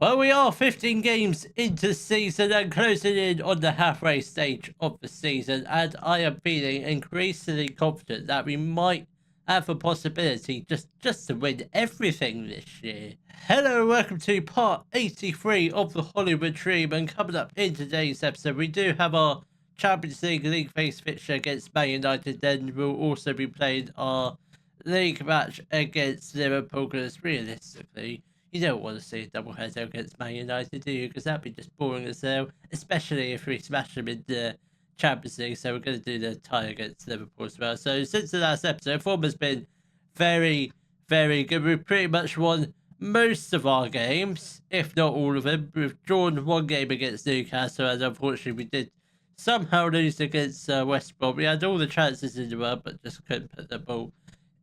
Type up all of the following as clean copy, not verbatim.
Well, we are 15 games into the season and closing in on the halfway stage of the season, and I am feeling increasingly confident that we might have a possibility just to win everything this year. Hello, welcome to part 83 of the Hollywood Dream, and coming up in today's episode, we do have our Champions League phase fixture against Man United. Then we'll also be playing our league match against Liverpool, because realistically, you don't want to see a double header against Man United, do you? Because that'd be just boring as hell, especially if we smash them in the Champions League. So we're going to do the tie against Liverpool as well. So since the last episode, form has been very, very good. We've pretty much won most of our games, if not all of them. We've drawn one game against Newcastle, and unfortunately we did somehow lose against West Brom. We had all the chances in the world, but just couldn't put the ball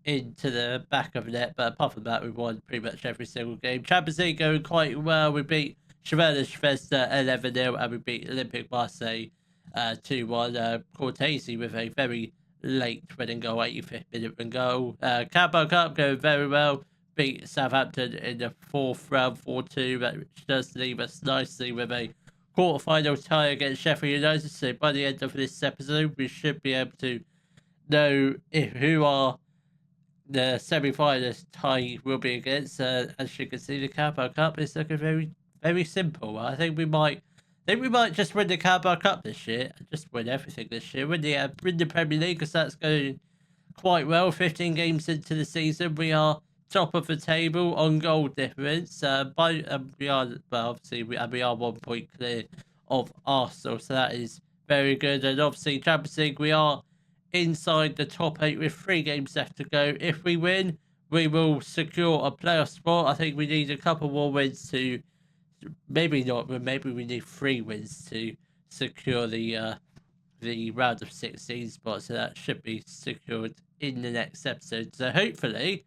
into the back of the net. But apart from that, we won pretty much every single game. Champions League going quite well. We beat Cervena Zvezda 11-0, and we beat Olympic Marseille 2-1. Cortese with a very late winning goal, 85th minute win goal. Carabao Cup going very well. Beat Southampton in the fourth round 4-2, which does leave us nicely with a quarter-final tie against Sheffield United. So by the end of this episode, we should be able to know who are the semi-finalist tie will be against. As you can see, the Carabao Cup is looking very, very simple. I think we might just win the Carabao Cup this year, and just win everything this year. Win the Premier League, because that's going quite well. 15 games into the season, we are top of the table on goal difference. We are obviously we are 1 point clear of Arsenal, so that is very good. And obviously, Champions League, we are inside the top 8 with 3 games left to go. If we win, we will secure a playoff spot. I think we need a couple more wins to, maybe not, but maybe we need 3 wins to secure the round of 16 spot. So that should be secured in the next episode. So hopefully,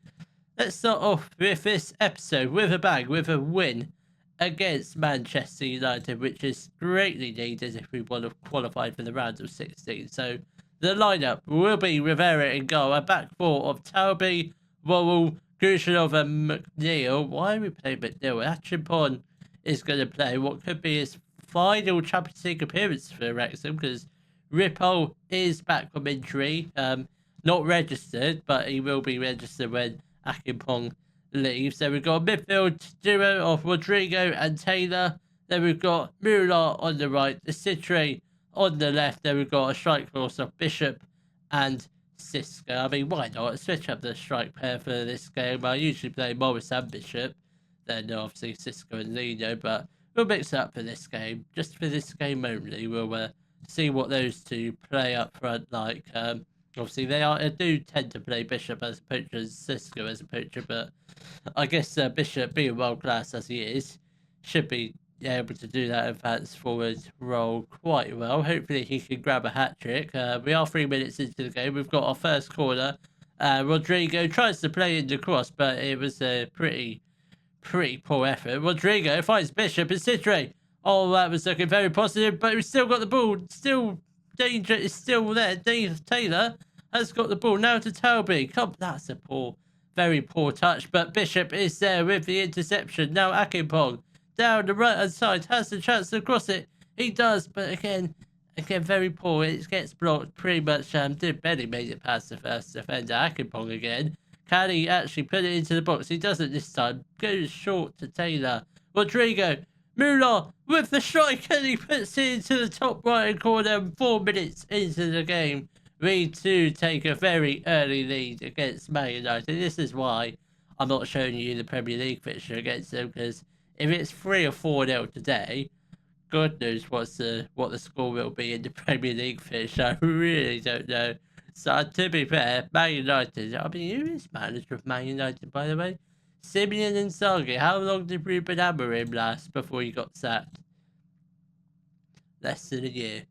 let's start off with this episode with a bang, with a win against Manchester United, which is greatly needed if we want to qualify for the round of 16. So the lineup will be Rivera in goal, a back four of Talby, Worrell, Grushinov and McNeil. Why are we playing McNeil? Achimpong is going to play what could be his final Champions League appearance for Wrexham, because Ripoll is back from injury. Not registered, but he will be registered when Achimpong leaves. Then we've got a midfield duo of Rodrigo and Taylor. Then we've got Muller on the right, Citre on the left. Then we've got a strike force of Bishop and Cisco. I mean, why not? Switch up the strike pair for this game. I usually play Morris and Bishop, then obviously Cisco and Lino, but we'll mix it up for this game. Just for this game only, we'll see what those two play up front like. Obviously, they do tend to play Bishop as a poacher and Cisco as a poacher, but I guess Bishop, being world class as he is, should be able to do that advanced forward role quite well. Hopefully, he can grab a hat trick. We are 3 minutes into the game. We've got our first corner. Rodrigo tries to play in the cross, but it was a pretty poor effort. Rodrigo finds Bishop and Citre. Oh, that was looking very positive, but we've still got the ball. Still, danger is still there. Taylor has got the ball now to Talby. That's a very poor touch, but Bishop is there with the interception. Now Achimpong down the right hand side has the chance to cross it. He does, but again very poor. It gets blocked pretty much. Benny made it past the first defender. Achimpong again. Can he actually put it into the box? He doesn't this time. Goes short to Taylor. Rodrigo. Muller with the strike, and he puts it into the top right corner. 4 minutes into the game, we too take a very early lead against Man United. This is why I'm not showing you the Premier League fixture against them, because if it's 3 or 4-0 today, God knows what the score will be in the Premier League fixture. I really don't know. So to be fair, Man United, I mean, who is manager of Man United, by the way? Simeon Inzaghi. How long did Ruben Amorim last before he got sacked? Less than a year.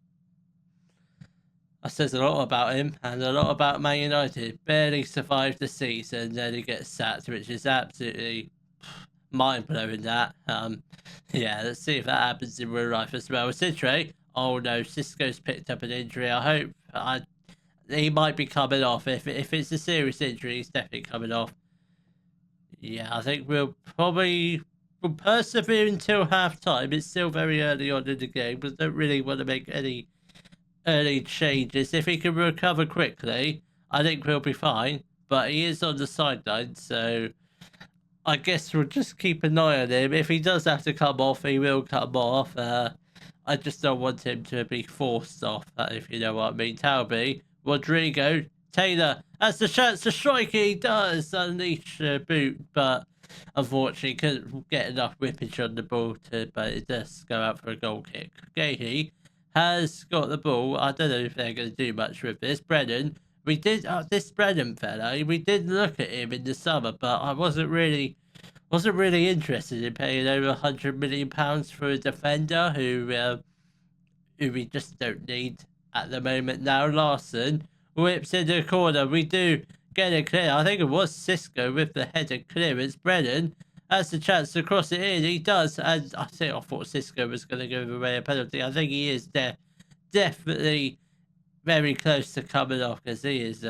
That says a lot about him and a lot about Man United. Barely survived the season, then he gets sacked, which is absolutely mind-blowing. That yeah, let's see if that happens in real life as well. Citre. Oh no, Cisco's picked up an injury. I hope he might be coming off. If it's a serious injury, he's definitely coming off. Yeah, I think we'll probably will persevere until half-time. It's still very early on in the game, but don't really want to make any early changes. If he can recover quickly, I think we'll be fine. But he is on the sideline, so I guess we'll just keep an eye on him. If he does have to come off, he will come off. I just don't want him to be forced off, if you know what I mean. Talby, Rodrigo, Taylor has the chance to strike. He does unleash a boot, but unfortunately couldn't get enough whippage on the ball but it does go out for a goal kick. Gahey has got the ball. I don't know if they're going to do much with this. Brennan, we did this Brennan fella. We did look at him in the summer, but I wasn't really interested in paying over £100 million for a defender who we just don't need at the moment now. Larson whips in the corner. We do get it clear. I think it was Cisco with the header clearance. Brennan has the chance to cross it in. He does, and I thought Cisco was going to give away a penalty. I think he is definitely very close to coming off because he is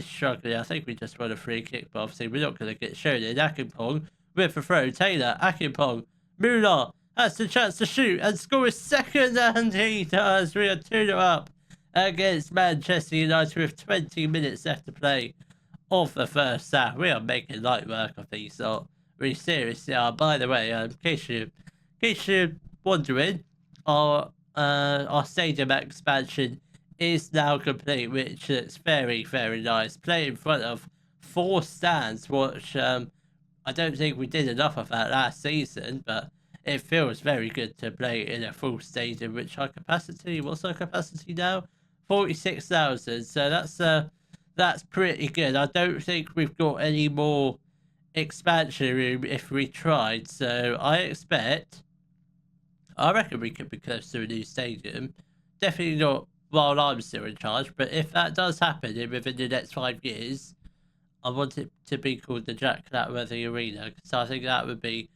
struggling. I think we just want a free kick, but obviously we're not going to get shown in. Akinpong with the throw. Taylor, Akinpong, Muller has the chance to shoot and score his second, and he does. We are 2-0 up against Manchester United with 20 minutes left to play of the first half. We are making light work of these lot. We seriously are. By the way, in case you're wondering, our stadium expansion is now complete, which looks very, very nice. Play in front of 4 stands, which I don't think we did enough of that last season, but it feels very good to play in a full stadium. What's our capacity now? 46,000. So that's pretty good. I don't think we've got any more expansion room if we tried. So I reckon we could be close to a new stadium. Definitely not while I'm still in charge, but if that does happen within the next 5 years, I want it to be called the Jack Clatworthy Arena, because I think that would be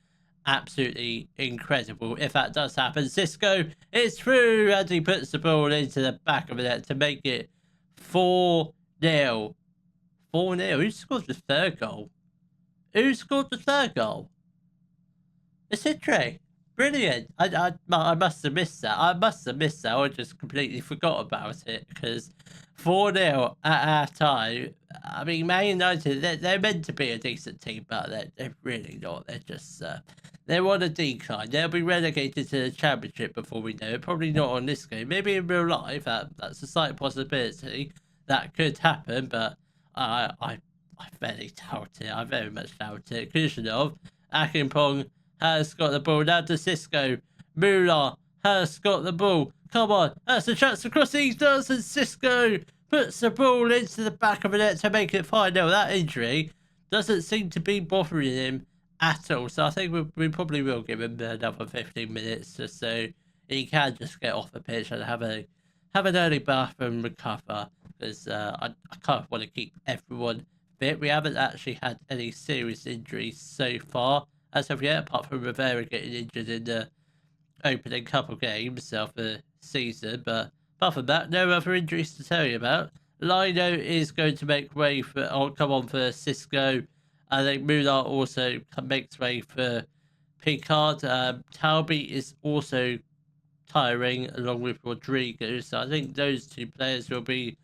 absolutely incredible if that does happen. Cisco is through, and he puts the ball into the back of the net to make it 4-0. 4-0. Who scored the third goal? It's Trey. Brilliant. I must have missed that. I just completely forgot about it, because 4-0 at half time. I mean, Man United, they're meant to be a decent team, but they're really not. They're just they're on a decline. They'll be relegated to the Championship before we know it. Probably not on this game. Maybe in real life, that's a slight possibility that could happen, but I very doubt it. I very much doubt it. Kushnerov, Akinpong has got the ball. Now to Cisco. Muller has got the ball. Come on. That's a chance to cross. He does, and Cisco puts the ball into the back of the net to make it 5-0. That injury doesn't seem to be bothering him at all. So I think we probably will give him another 15 minutes just so he can just get off the pitch and have an early bath and recover. Because I kind of want to keep everyone fit. We haven't actually had any serious injuries so far as of yet, apart from Rivera getting injured in the opening couple games of the season. But apart from that, no other injuries to tell you about. Lino is going to make way come on for Cisco. I think Muller also makes way for Picard. Talby is also tiring along with Rodrigo. So I think those 2 players will be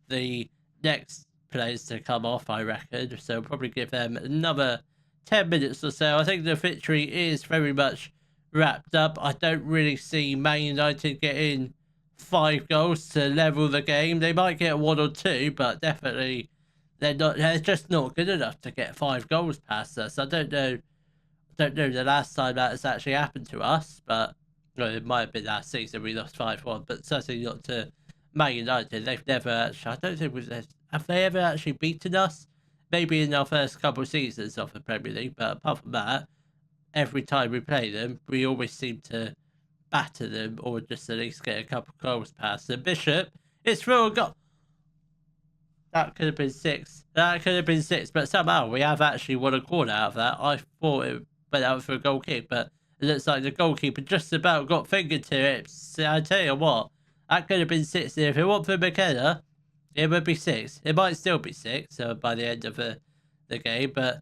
the next players to come off, I reckon. So probably give them another 10 minutes or so. I think the victory is very much wrapped up. I don't really see Man United getting 5 goals to level the game. They might get 1 or 2, but definitely they're just not good enough to get 5 goals past us. I don't know the last time that has actually happened to us, but it might have been last season we lost 5-1, but certainly not to Man United. They've never actually, I don't think have they ever actually beaten us? Maybe in our first couple of seasons of the Premier League, but apart from that, every time we play them, we always seem to batter them or just at least get a couple of goals past them. Bishop is through a goal. That could have been 6. But somehow we have actually won a corner out of that. I thought it went out for a goal kick, but it looks like the goalkeeper just about got fingered to it. So I tell you what, that could have been 6. If it weren't for McKenna, it would be 6. It might still be 6 by the end of the game, but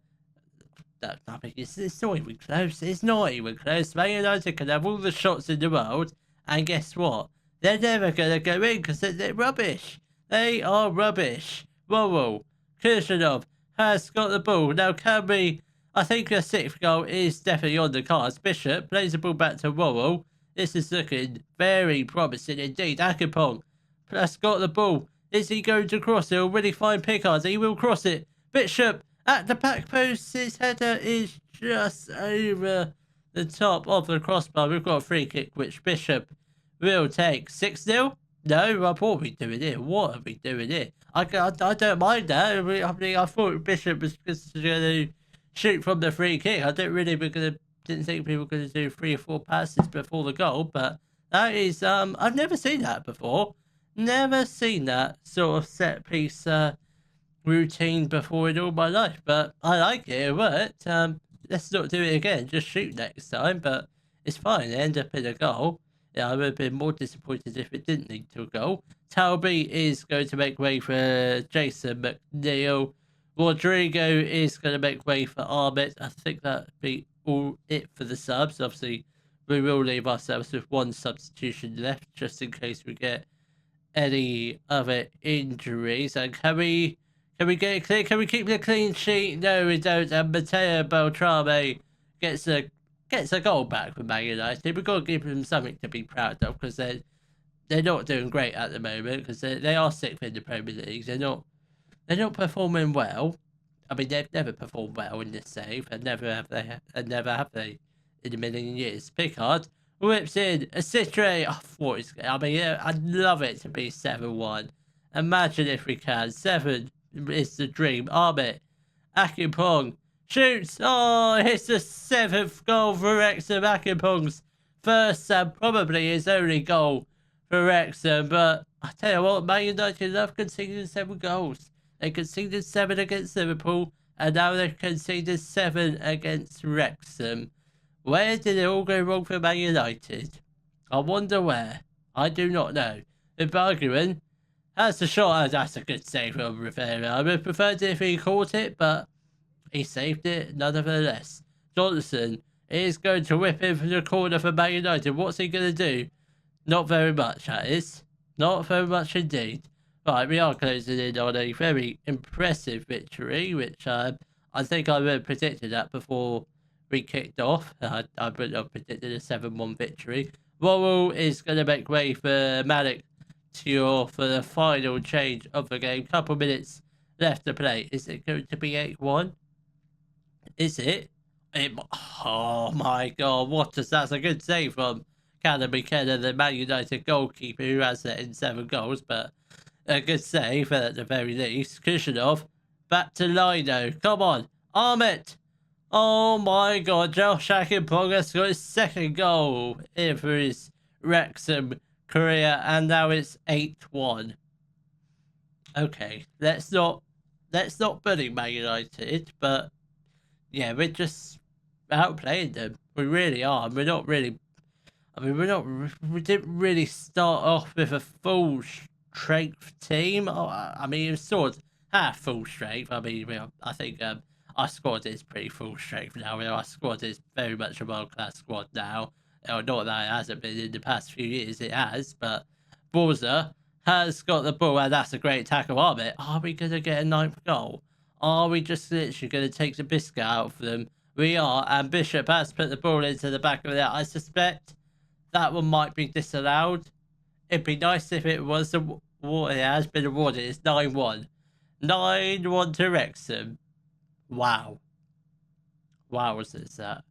I mean, it's not even close. It's not even close. Man United can have all the shots in the world, and guess what? They're never going to go in because they're rubbish. They are rubbish. Worrell, Kirshnerov has got the ball. Now, can we... I think the 6th goal is definitely on the cards. Bishop plays the ball back to Worrell. This is looking very promising indeed. Akapong has got the ball. Is he going to cross it? He'll really find Pickard. He will cross it. Bishop at the back post. His header is just over the top of the crossbar. We've got a free kick, which Bishop will take. 6-0? No, what are we doing here? What are we doing here? I don't mind that. I mean, I thought Bishop was just going to shoot from the free kick. I didn't think people were going to do 3 or 4 passes before the goal, but that is, I've never seen that before. Never seen that sort of set piece routine before in all my life, but I like it. It worked. Let's not do it again. Just shoot next time, but it's fine. It ended up in a goal. Yeah, I would have been more disappointed if it didn't lead to a goal. Talby is going to make way for Jason McNeil. Rodrigo is going to make way for Ahmed. I think that'd be all it for the subs. Obviously, we will leave ourselves with 1 substitution left, just in case we get any other injuries. And can we get it clear? Can we keep the clean sheet? No, we don't. And Matteo Beltrame gets a goal back for Man United. We've got to give them something to be proud of, because they're not doing great at the moment, because they are 6th in the Premier League. They're not performing well. I mean, they've never performed well in this save, and never have they in a million years. Pickard whips in a Citre. I'd love it to be 7-1. Imagine if we can. 7 is the dream. Ahmed Akapong shoots. Oh, it's the 7th goal for Wrexham. Akapong's first and probably his only goal for Wrexham. But I tell you what, Man United love conceding 7 goals. They conceded 7 against Liverpool, and now they've conceded 7 against Wrexham. Where did it all go wrong for Man United? I wonder where. I do not know. The Bargain has the shot. That's a good save from Rivera. I would have preferred it if he caught it, but he saved it nonetheless. Johnson is going to whip in from the corner for Man United. What's he going to do? Not very much, that is. Not very much indeed. Right, we are closing in on a very impressive victory, which I think I would have predicted that before we kicked off. I would have predicted a 7-1 victory. Worrell is going to make way for Malik Tior for the final change of the game. Couple minutes left to play. Is it going to be 8-1? Is it? Oh my god, that's a good save from Callum McKenna, the Man United goalkeeper, who has let in 7 goals, but a good save at the very least. Kirshnerov back to Lino. Come on, Ahmed. Oh my god, Josh Akapong has got his 2nd goal in for his Wrexham career, and now it's 8-1. Okay, let's not bully Man United, but yeah, we're just outplaying them. We really are. We didn't really start off with a full strength team. I mean, it's sort of half full strength. I mean, I think our squad is pretty full strength now. Our squad is very much a world-class squad now. Not that it hasn't been in the past few years, it has, but Borza has got the ball, and that's a great tackle of it. Are we going to get a 9th goal? Are we just literally going to take the biscuit out for them? We are, and Bishop has put the ball into the back of the net. I suspect that one might be disallowed. It'd be nice if it was it has been awarded. It's 9-1. 9-1 to Wrexham. Wow. Wow, was it that?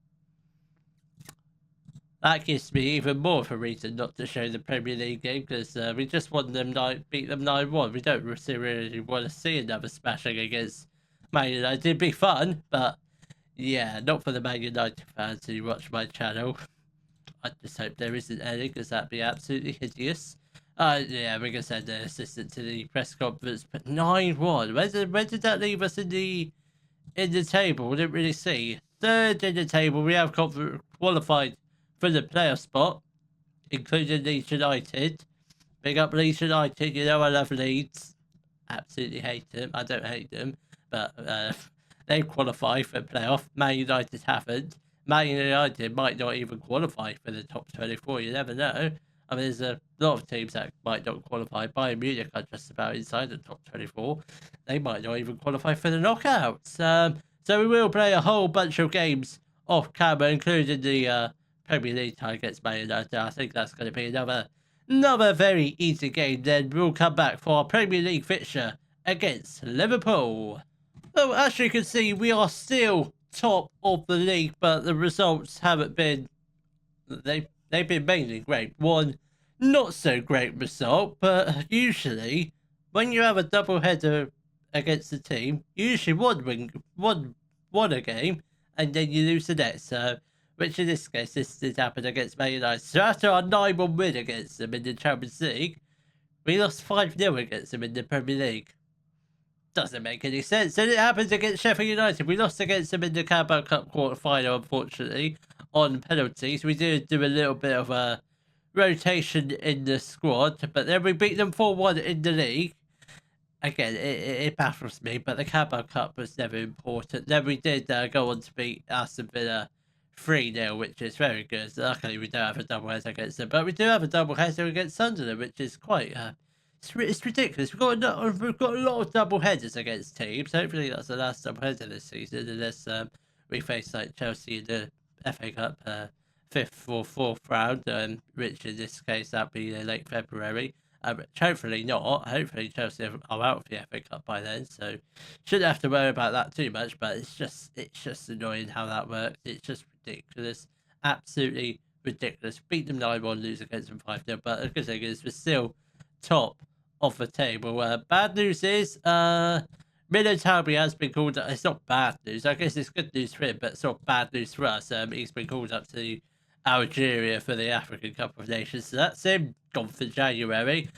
That gives me even more of a reason not to show the Premier League game, because we just won them beat them 9-1. We don't really want to see another smashing against Man United. It'd be fun, but yeah, not for the Man United fans who watch my channel. I just hope there isn't any, because that'd be absolutely hideous. Yeah, we're gonna send an assistant to the press conference. But 9-1. Where did that leave us in the table? We didn't really see. 3rd in the table. We have qualified for the playoff spot, including Leeds United. Big up Leeds United. You know I love Leeds. Absolutely hate them. I don't hate them, but They qualify for playoff. Man United haven't. Man United might not even qualify for the top 24. You never know. I mean, there's a lot of teams that might not qualify. Bayern Munich are just about inside the top 24. They might not even qualify for the knockouts. So we will play a whole bunch of games off camera, including the Premier League tie against Man United. I think that's going to be another very easy game. Then we'll come back for our Premier League fixture against Liverpool. So as you can see, we are still top of the league, but the results haven't been. They've been mainly great. One not so great result, but usually when you have a double header against a team, you usually won a game, and then you lose the next. So, which in this case, this did happen against Man United. So after our 9-1 win against them in the Champions League, we lost 5-0 against them in the Premier League. Doesn't make any sense. And it happens against Sheffield United. We lost against them in the Carabao Cup quarter-final, unfortunately, on penalties. We did do a little bit of a rotation in the squad, but then we beat them 4-1 in the league. Again, it baffles me, but the Carabao Cup was never important. Then we did go on to beat Aston Villa 3-0, which is very good. Luckily, we don't have a double header against them, but we do have a double header against Sunderland, which is quite it's ridiculous. We've got a lot of double headers against teams. Hopefully, that's the last double header this season, unless we face like Chelsea in the FA Cup fifth or fourth round, which in this case that'd be late February. Hopefully not. Hopefully Chelsea are out of the FA Cup by then, so shouldn't have to worry about that too much. But it's just annoying how that works. It's just ridiculous, absolutely ridiculous. Beat them 9-1, lose against them 5-0. But the good thing is we're still top of the table. Bad news is Milo Talby has been called up. It's not bad news. I guess it's good news for him, but it's not bad news for us. He's been called up to Algeria for the African Cup of Nations. So that's him gone for January.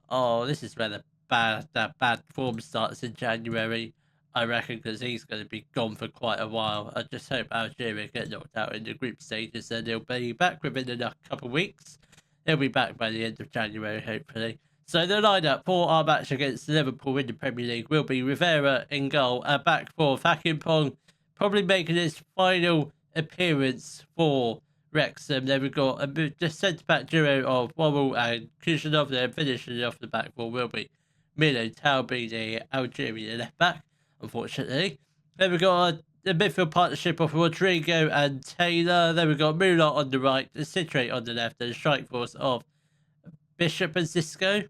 Oh, this is where that bad form starts in January, I reckon, because he's going to be gone for quite a while. I just hope Algeria get knocked out in the group stages, and he'll be back within a couple of weeks. He'll be back by the end of January, hopefully. So the lineup for our match against Liverpool in the Premier League will be Rivera in goal, back for Fakimpong, probably making his final appearance for Wrexham. Then we've got the centre-back duo of Worrell and Kuzinov. Then finishing off the back four will be Milo Talby, the Algerian left-back, unfortunately. Then we've got the midfield partnership of Rodrigo and Taylor. Then we've got Muller on the right, Citrate on the left, and the strike force of Bishop and Cisco.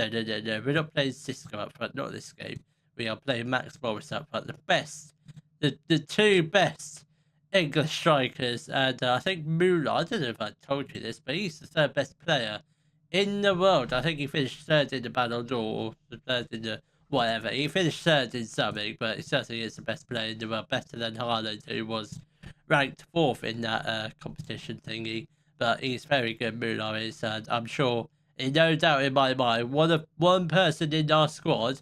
No. We're not playing Cisco up front, not this game. We are playing Max Morris up front. The two best English strikers, and I think Muller, I don't know if I told you this, but he's the third best player in the world. I think he finished third in the Ballon d'Or, or third in the whatever. He finished third in something, but he certainly is the best player in the world, better than Haaland, who was ranked fourth in that competition thingy. But he's very good, Muller is, and I'm sure, no doubt in my mind, one person in our squad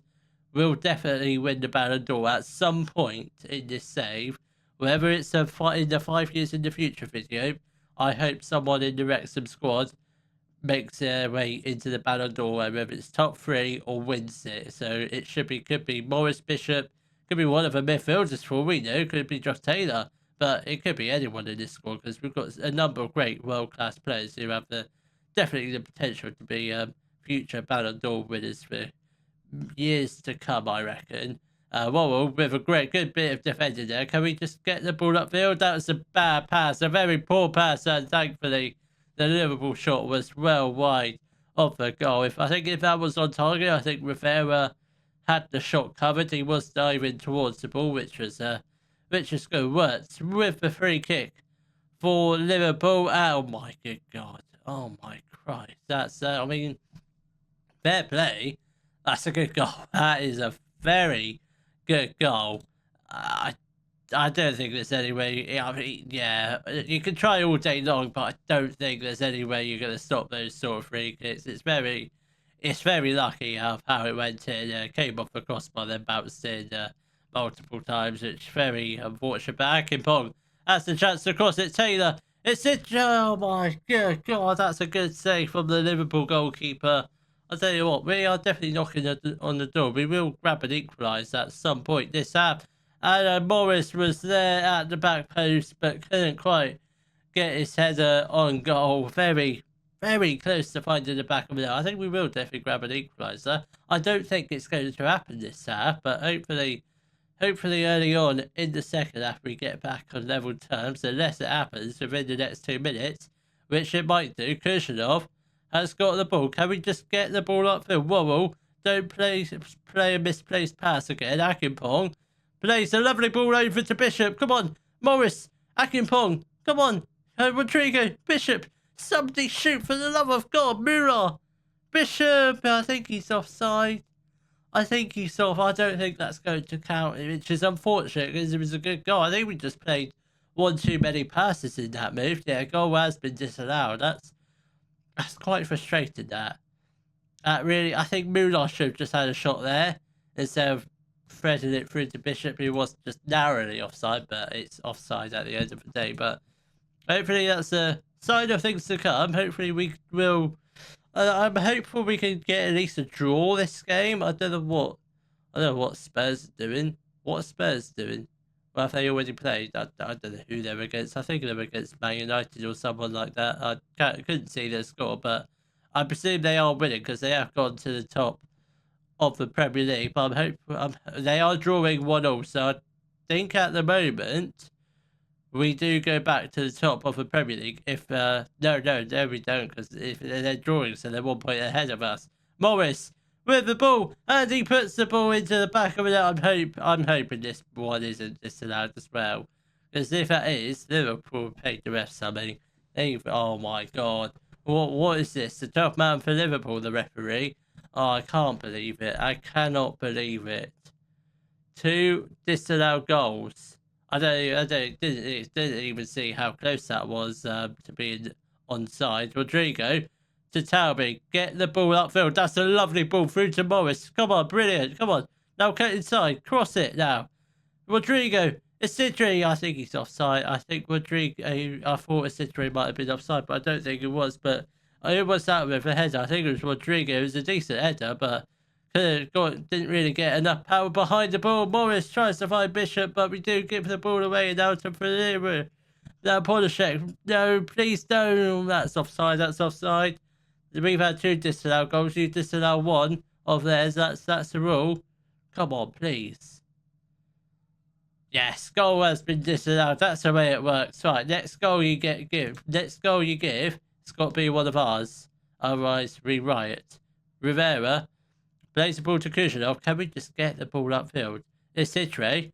will definitely win the Ballon d'Or at some point in this save. Whether it's in the 5 years in the future video, I hope someone in the Wrexham squad makes their way into the Ballon d'Or, whether it's top 3 or wins it. So it could be Morris, Bishop, could be one of the midfielders for all we know, could be Josh Taylor, but it could be anyone in this squad because we've got a number of great world-class players who have definitely the potential to be future Ballon d'Or winners for years to come, I reckon. Worrell with a good bit of defending there. Can we just get the ball upfield? That was a bad pass, a very poor pass, and thankfully the Liverpool shot was well wide of the goal. If that was on target, I think Rivera had the shot covered. He was diving towards the ball, which was good work with the free kick for Liverpool. Oh my good God! Oh my Christ! That's fair play. That's a good goal. That is a very good goal. I don't think there's any way. I mean, yeah, you can try all day long, but I don't think there's any way you're going to stop those sort of free kicks. It's very lucky how it went in. Came off the crossbar, then bounced in multiple times. It's very unfortunate. But Akimpong has the chance to cross it. Taylor, it's it. Oh my good God, that's a good save from the Liverpool goalkeeper. I'll tell you what, we are definitely knocking on the door. We will grab an equaliser at some point this half. And Morris was there at the back post, but couldn't quite get his header on goal. Very, very close to finding the back of it. I think we will definitely grab an equaliser. I don't think it's going to happen this half, but hopefully early on in the second half we get back on level terms, unless it happens within the next 2 minutes, which it might do. Kushnerov has got the ball. Can we just get the ball upfield? Whoa, don't play a misplaced pass again. Akinpong plays a lovely ball over to Bishop. Come on, Morris, Akinpong, come on. Rodrigo, Bishop, somebody shoot for the love of God. Muller, Bishop, I think he's offside. I don't think that's going to count, which is unfortunate because it was a good goal. I think we just played one too many passes in that move. Yeah, goal has been disallowed. That's quite frustrating. That really, I think Muller should have just had a shot there instead of threading it through to Bishop, who was just narrowly offside, but it's offside at the end of the day. But hopefully that's a sign of things to come. Hopefully we will. I'm hopeful we can get at least a draw this game. I don't know what Spurs are doing. What are Spurs doing? Well, have they already played? I don't know who they're against. I think they're against Man United or someone like that. I couldn't see their score, but I presume they are winning because they have gone to the top of the Premier League. But they are drawing 1-1. So I think at the moment we do go back to the top of the Premier League. If no, there we don't, because if they're drawing, so they're 1 point ahead of us. Morris with the ball, and he puts the ball into the back of it. I'm hoping this one isn't disallowed as well, because if that is, Liverpool paid the ref something. Oh my God, what is this? The top man for Liverpool, the referee. Oh, I can't believe it. I cannot believe it. 2 disallowed goals. I didn't even see how close that was to being onside. Rodrigo to Talby. Get the ball upfield. That's a lovely ball through to Morris. Come on, brilliant. Come on. Now cut inside. Cross it now. Rodrigo. Isidri. I think he's offside. I think Rodrigo. I thought Isidri might have been offside, but I don't think it was. But I almost out with a header. I think it was Rodrigo. It was a decent header, but didn't really get enough power behind the ball. Morris tries to find Bishop, but we do give the ball away now to Ferreira. Now Polishek. No, please don't. That's offside. We've had 2 disallowed goals. You disallow 1 of theirs. That's the rule. Come on, please. Yes, goal has been disallowed. That's the way it works. Right, next goal you give. Next goal you give, it's got to be one of ours. Otherwise, we riot. Rivera plays the ball to Kushnerov. Can we just get the ball upfield? It's Citre.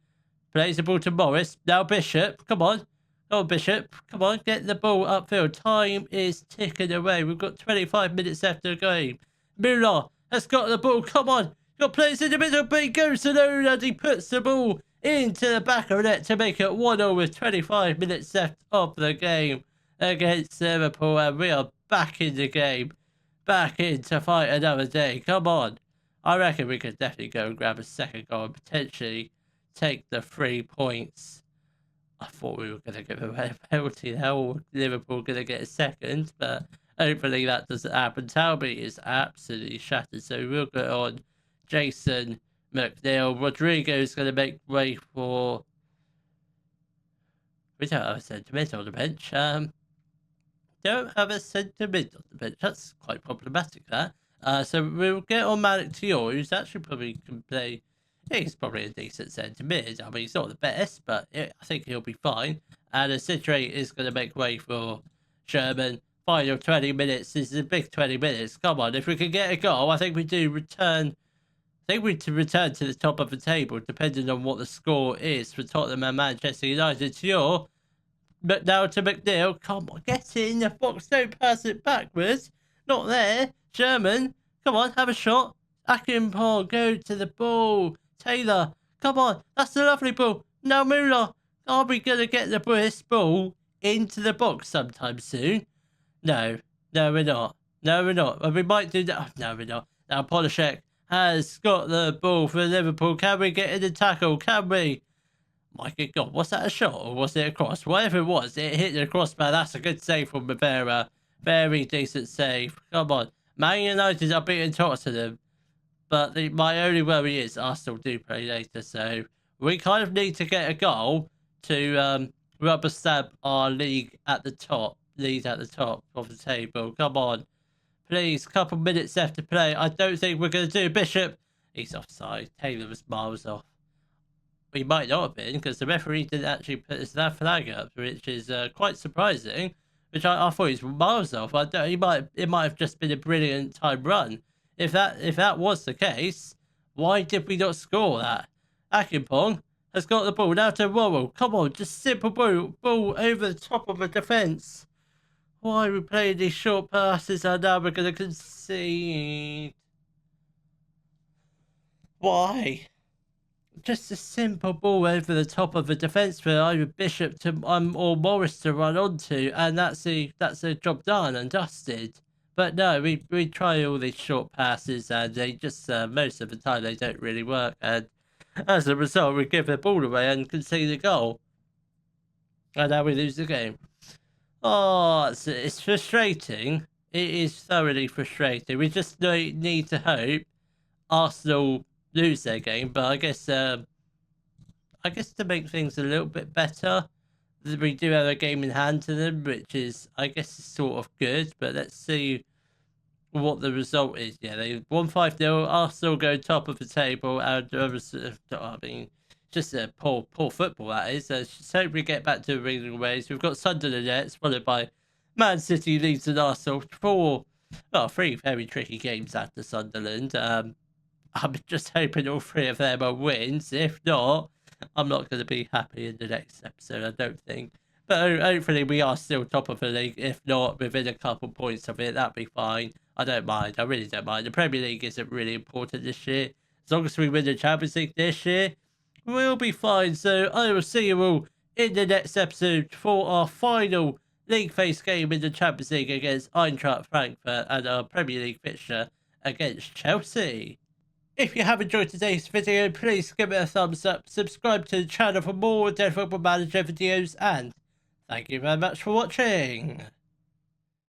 Plays the ball to Morris. Now Bishop. Come on. Oh, Bishop. Come on. Get the ball upfield. Time is ticking away. We've got 25 minutes left of the game. Muller has got the ball. Come on. Got players in the middle. But he goes alone and he puts the ball into the back of the net to make it 1-0 with 25 minutes left of the game against Liverpool. And we are back in the game. Back in to fight another day. Come on. I reckon we could definitely go and grab a second goal and potentially take the 3 points. I thought we were going to give away a penalty there, or Liverpool going to get a second, but hopefully that doesn't happen. Talby is absolutely shattered, so we'll go on Jason McNeil. Rodrigo is going to make way for... We don't have a centre-mid on the bench. Don't have a centre-mid on the bench. That's quite problematic, that. So we'll get on Malik Tior, who's actually probably can play. He's probably a decent centre mid. I mean, he's not the best, but I think he'll be fine. And Citre is going to make way for Sherman. Final 20 minutes. This is a big 20 minutes. Come on, if we can get a goal, I think we do return. I think we to return to the top of the table, depending on what the score is for Tottenham and Manchester United. Tior, but now to McNeil. Come on, get it in the box. Don't pass it backwards. Not there. Sherman, come on, have a shot. Akinpong, go to the ball. Taylor, come on, that's a lovely ball. Now Muller, are we going to get this ball into the box sometime soon? No, we're not. And we might do that. No, we're not. Now Polishek has got the ball for Liverpool. Can we get in the tackle? Can we? My good God, was that a shot or was it a cross? Whatever it was, it hit the crossbar. That's a good save from Rivera. Very decent save. Come on. Man United are beating Tottenham, but my only worry is Arsenal do play later, so We kind of need to get a goal to rubber stamp our lead at the top of the table. Come on. Please, couple minutes left to play. I don't think we're going to do Bishop. He's offside. Taylor was miles off. He might not have been, because the referee didn't actually put his flag up, which is quite surprising. Which I thought he was miles off. It might have just been a brilliant time run. If that was the case, why did we not score that? Akimpong has got the ball now to Worrell. Come on, just simple ball over the top of the defence. Why are we playing these short passes and now we're going to concede? Why? Just a simple ball over the top of the defence for either Bishop to or Morris to run onto, and that's a job done and dusted. But no, we try all these short passes and they just most of the time they don't really work, and as a result we give the ball away and concede a goal, and now we lose the game. Oh, it's frustrating. It is thoroughly frustrating. We just need to hope Arsenal lose their game, but I guess to make things a little bit better, we do have a game in hand to them, which is, I guess, sort of good. But let's see what the result is. Yeah, they won 5-0. Arsenal go top of the table, and I mean, just a poor football that is. Just hope we get back to the winning ways. We've got Sunderland next, followed by Man City, Leeds, and Arsenal. Three very tricky games after Sunderland. I'm just hoping all three of them are wins. If not, I'm not going to be happy in the next episode, I don't think. But hopefully we are still top of the league. If not, within a couple points of it, that'd be fine. I don't mind. I really don't mind. The Premier League isn't really important this year. As long as we win the Champions League this year, we'll be fine. So I will see you all in the next episode for our final league phase game in the Champions League against Eintracht Frankfurt and our Premier League fixture against Chelsea. If you have enjoyed today's video, please give it a thumbs up, subscribe to the channel for more Dead Football Manager videos, and thank you very much for watching.